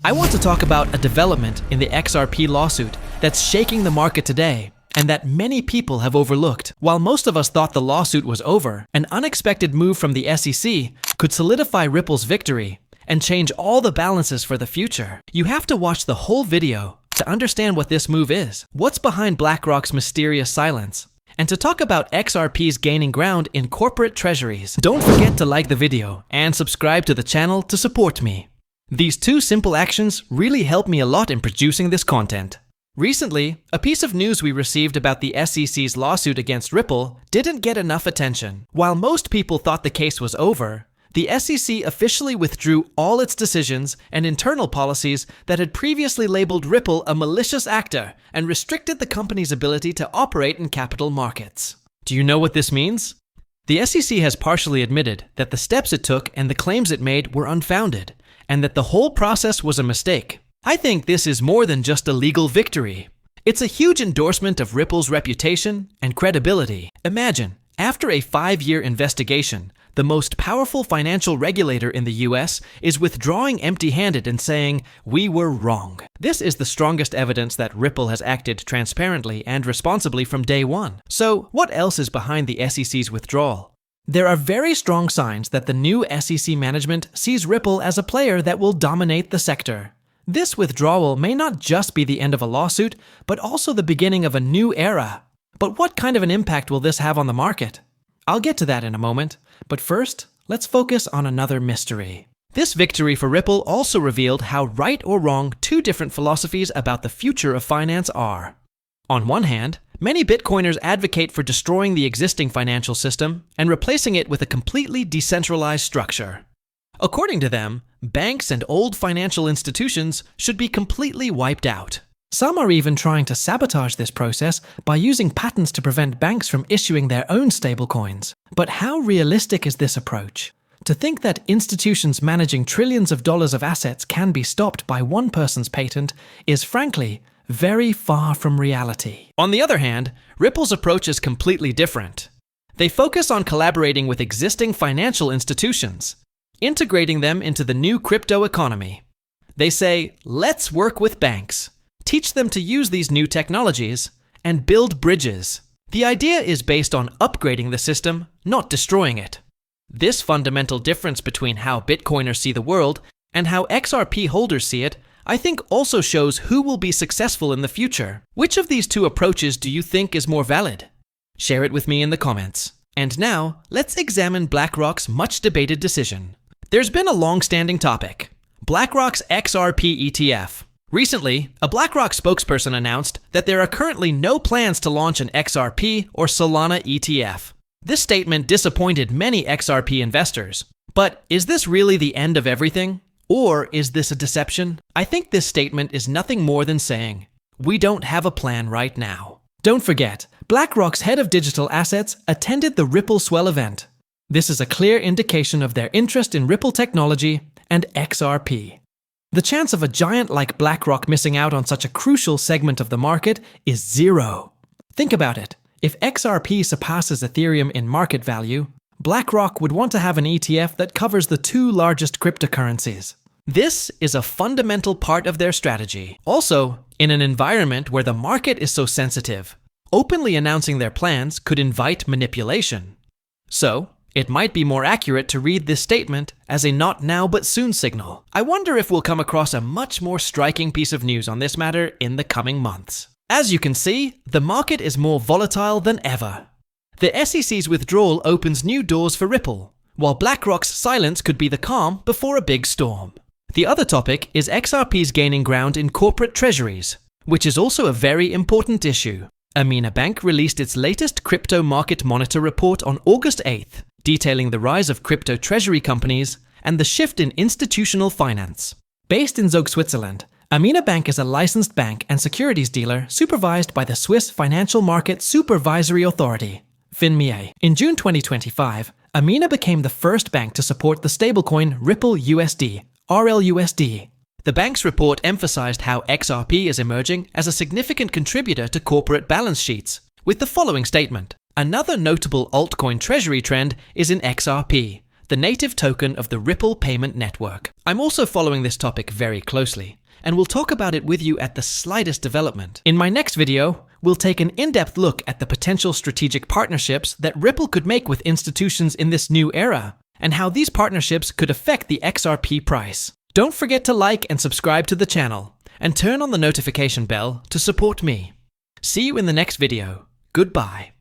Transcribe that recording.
I want to talk about a development in the XRP lawsuit that's shaking the market today and that many people have overlooked. While most of us thought the lawsuit was over, an unexpected move from the SEC could solidify Ripple's victory and change all the balances for the future. You have to watch the whole video to understand what this move is, what's behind BlackRock's mysterious silence, and to talk about XRP's gaining ground in corporate treasuries. Don't forget to like the video and subscribe to the channel to support me. These two simple actions really help me a lot in producing this content. Recently, a piece of news we received about the SEC's lawsuit against Ripple didn't get enough attention. While most people thought the case was over, the SEC officially withdrew all its decisions and internal policies that had previously labeled Ripple a malicious actor and restricted the company's ability to operate in capital markets. Do you know what this means? The SEC has partially admitted that the steps it took and the claims it made were unfounded, and that the whole process was a mistake. I think this is more than just a legal victory. It's a huge endorsement of Ripple's reputation and credibility. Imagine, after a 5-year investigation, the most powerful financial regulator in the US is withdrawing empty-handed and saying, "We were wrong." This is the strongest evidence that Ripple has acted transparently and responsibly from day one. So, what else is behind the SEC's withdrawal? There are very strong signs that the new SEC management sees Ripple as a player that will dominate the sector. This withdrawal may not just be the end of a lawsuit, but also the beginning of a new era. But what kind of an impact will this have on the market? I'll get to that in a moment, but first, let's focus on another mystery. This victory for Ripple also revealed how right or wrong two different philosophies about the future of finance are. On one hand, many Bitcoiners advocate for destroying the existing financial system and replacing it with a completely decentralized structure. According to them, banks and old financial institutions should be completely wiped out. Some are even trying to sabotage this process by using patents to prevent banks from issuing their own stablecoins. But how realistic is this approach? To think that institutions managing trillions of dollars of assets can be stopped by one person's patent is frankly very far from reality. On the other hand, Ripple's approach is completely different. They focus on collaborating with existing financial institutions, integrating them into the new crypto economy. They say, let's work with banks, teach them to use these new technologies, and build bridges. The idea is based on upgrading the system, not destroying it. This fundamental difference between how Bitcoiners see the world and how XRP holders see it, I think also shows who will be successful in the future. Which of these two approaches do you think is more valid? Share it with me in the comments. And now, let's examine BlackRock's much-debated decision. There's been a long-standing topic: BlackRock's XRP ETF. Recently, a BlackRock spokesperson announced that there are currently no plans to launch an XRP or Solana ETF. This statement disappointed many XRP investors. But is this really the end of everything? Or is this a deception? I think this statement is nothing more than saying, we don't have a plan right now. Don't forget, BlackRock's head of digital assets attended the Ripple Swell event. This is a clear indication of their interest in Ripple technology and XRP. The chance of a giant like BlackRock missing out on such a crucial segment of the market is zero. Think about it. If XRP surpasses Ethereum in market value, BlackRock would want to have an ETF that covers the two largest cryptocurrencies. This is a fundamental part of their strategy. Also, in an environment where the market is so sensitive, openly announcing their plans could invite manipulation. So, it might be more accurate to read this statement as a not now but soon signal. I wonder if we'll come across a much more striking piece of news on this matter in the coming months. As you can see, the market is more volatile than ever. The SEC's withdrawal opens new doors for Ripple, while BlackRock's silence could be the calm before a big storm. The other topic is XRP's gaining ground in corporate treasuries, which is also a very important issue. Amina Bank released its latest Crypto Market Monitor report on August 8th, detailing the rise of crypto treasury companies and the shift in institutional finance. Based in Zug, Switzerland, Amina Bank is a licensed bank and securities dealer supervised by the Swiss Financial Market Supervisory Authority, FINMA. In June 2025, Amina became the first bank to support the stablecoin Ripple USD, RLUSD. The bank's report emphasized how XRP is emerging as a significant contributor to corporate balance sheets, with the following statement: another notable altcoin treasury trend is in XRP, the native token of the Ripple payment network. I'm also following this topic very closely, and will talk about it with you at the slightest development. In my next video, we'll take an in-depth look at the potential strategic partnerships that Ripple could make with institutions in this new era, and how these partnerships could affect the XRP price. Don't forget to like and subscribe to the channel, and turn on the notification bell to support me. See you in the next video. Goodbye.